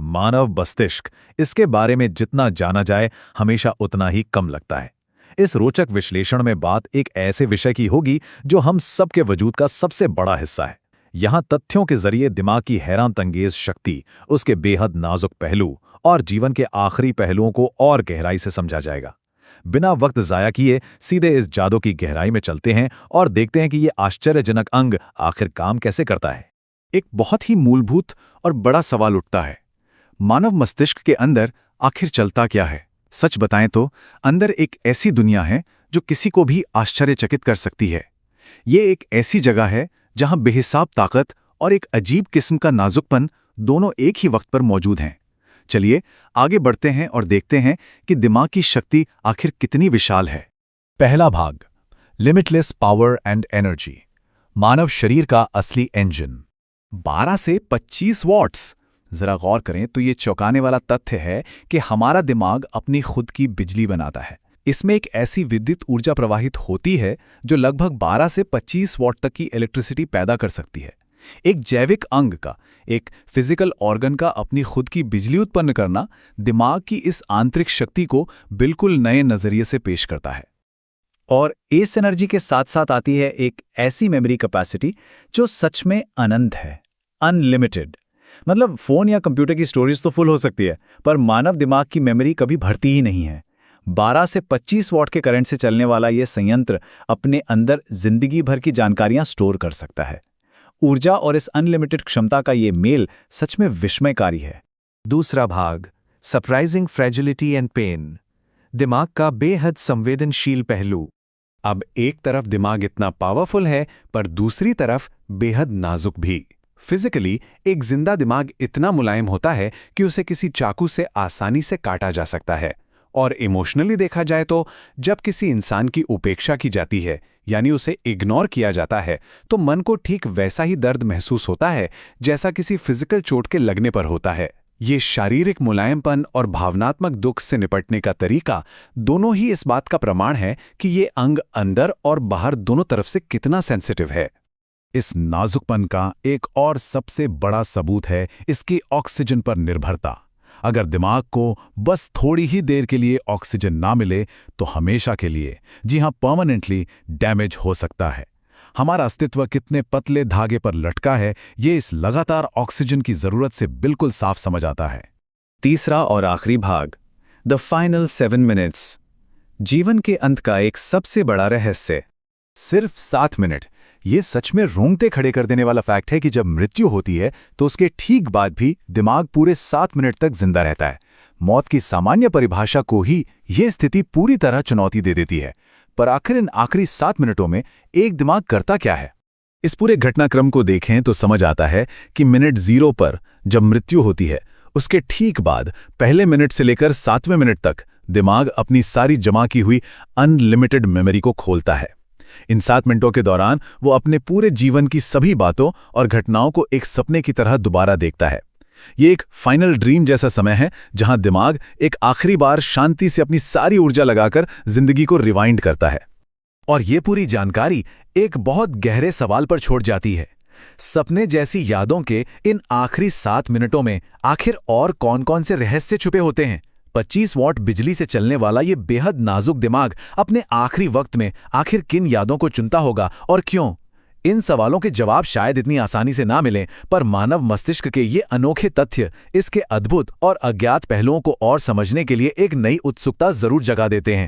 मानव मस्तिष्क, इसके बारे में जितना जाना जाए हमेशा उतना ही कम लगता है। इस रोचक विश्लेषण में बात एक ऐसे विषय की होगी जो हम सबके वजूद का सबसे बड़ा हिस्सा है। यहाँ तथ्यों के जरिए दिमाग की हैरानतंगेज शक्ति, उसके बेहद नाजुक पहलू और जीवन के आखिरी पहलुओं को और गहराई से समझा जाएगा। बिना वक्त जाया किए सीधे इस जादू की गहराई में चलते हैं और देखते हैं कि ये आश्चर्यजनक अंग आखिर काम कैसे करता है। एक बहुत ही मूलभूत और बड़ा सवाल उठता है, मानव मस्तिष्क के अंदर आखिर चलता क्या है? सच बताएं तो अंदर एक ऐसी दुनिया है जो किसी को भी आश्चर्यचकित कर सकती है। ये एक ऐसी जगह है जहां बेहिसाब ताकत और एक अजीब किस्म का नाजुकपन दोनों एक ही वक्त पर मौजूद हैं। चलिए आगे बढ़ते हैं और देखते हैं कि दिमाग की शक्ति आखिर कितनी विशाल है। पहला भाग, लिमिटलेस पावर एंड एनर्जी, मानव शरीर का असली इंजन। 12 से 25 वॉट्स। जरा गौर करें तो ये चौंकाने वाला तथ्य है कि हमारा दिमाग अपनी खुद की बिजली बनाता है। इसमें एक ऐसी विद्युत ऊर्जा प्रवाहित होती है जो लगभग 12 से 25 वॉट तक की इलेक्ट्रिसिटी पैदा कर सकती है। एक जैविक अंग का, एक फिजिकल ऑर्गन का अपनी खुद की बिजली उत्पन्न करना दिमाग की इस आंतरिक शक्ति को बिल्कुल नए नजरिए से पेश करता है। और इस एनर्जी के साथ साथ आती है एक ऐसी मेमोरी कैपेसिटी जो सच में अनंत है, अनलिमिटेड। मतलब फोन या कंप्यूटर की स्टोरेज तो फुल हो सकती है, पर मानव दिमाग की मेमोरी कभी भरती ही नहीं है। 12 से 25 वॉट के करंट से चलने वाला यह संयंत्र अपने अंदर जिंदगी भर की जानकारियां स्टोर कर सकता है। ऊर्जा और इस अनलिमिटेड क्षमता का ये मेल सच में विस्मयकारी है। दूसरा भाग, सरप्राइजिंग फ्रेजिलिटी एंड पेन, दिमाग का बेहद संवेदनशील पहलू। अब एक तरफ दिमाग इतना पावरफुल है पर दूसरी तरफ बेहद नाजुक भी। फिजिकली एक जिंदा दिमाग इतना मुलायम होता है कि उसे किसी चाकू से आसानी से काटा जा सकता है। और इमोशनली देखा जाए तो जब किसी इंसान की उपेक्षा की जाती है, यानी उसे इग्नोर किया जाता है, तो मन को ठीक वैसा ही दर्द महसूस होता है जैसा किसी फिजिकल चोट के लगने पर होता है। ये शारीरिक मुलायमपन और भावनात्मक दुख से निपटने का तरीका दोनों ही इस बात का प्रमाण है कि ये अंग अंदर और बाहर दोनों तरफ से कितना सेंसिटिव है। इस नाजुकपन का एक और सबसे बड़ा सबूत है इसकी ऑक्सीजन पर निर्भरता। अगर दिमाग को बस थोड़ी ही देर के लिए ऑक्सीजन ना मिले तो हमेशा के लिए, जी हां, परमानेंटली डैमेज हो सकता है। हमारा अस्तित्व कितने पतले धागे पर लटका है ये इस लगातार ऑक्सीजन की जरूरत से बिल्कुल साफ समझ आता है। तीसरा और आखिरी भाग, द फाइनल 7 मिनट्स, जीवन के अंत का एक सबसे बड़ा रहस्य। सिर्फ 7 मिनट। ये सच में रोंगटे खड़े कर देने वाला फैक्ट है कि जब मृत्यु होती है तो उसके ठीक बाद भी दिमाग पूरे 7 मिनट तक जिंदा रहता है। मौत की सामान्य परिभाषा को ही यह स्थिति पूरी तरह चुनौती दे देती है। पर आखिर इन आखिरी 7 मिनटों में एक दिमाग करता क्या है? इस पूरे घटनाक्रम को देखें तो समझ आता है कि मिनट 0 पर जब मृत्यु होती है उसके ठीक बाद पहले मिनट से लेकर 7वें मिनट तक दिमाग अपनी सारी जमा की हुई अनलिमिटेड मेमोरी को खोलता है। इन 7 मिनटों के दौरान वो अपने पूरे जीवन की सभी बातों और घटनाओं को एक सपने की तरह दोबारा देखता है। ये एक फाइनल ड्रीम जैसा समय है जहां दिमाग एक आखिरी बार शांति से अपनी सारी ऊर्जा लगाकर जिंदगी को रिवाइंड करता है। और ये पूरी जानकारी एक बहुत गहरे सवाल पर छोड़ जाती है। सपने जैसी यादों के इन आखिरी 7 मिनटों में आखिर और कौन-कौन से रहस्य छुपे होते हैं? 25 वॉट बिजली से चलने वाला ये बेहद नाजुक दिमाग अपने आखिरी वक्त में आखिर किन यादों को चुनता होगा और क्यों? इन सवालों के जवाब शायद इतनी आसानी से ना मिलें, पर मानव मस्तिष्क के ये अनोखे तथ्य इसके अद्भुत और अज्ञात पहलुओं को और समझने के लिए एक नई उत्सुकता जरूर जगा देते हैं।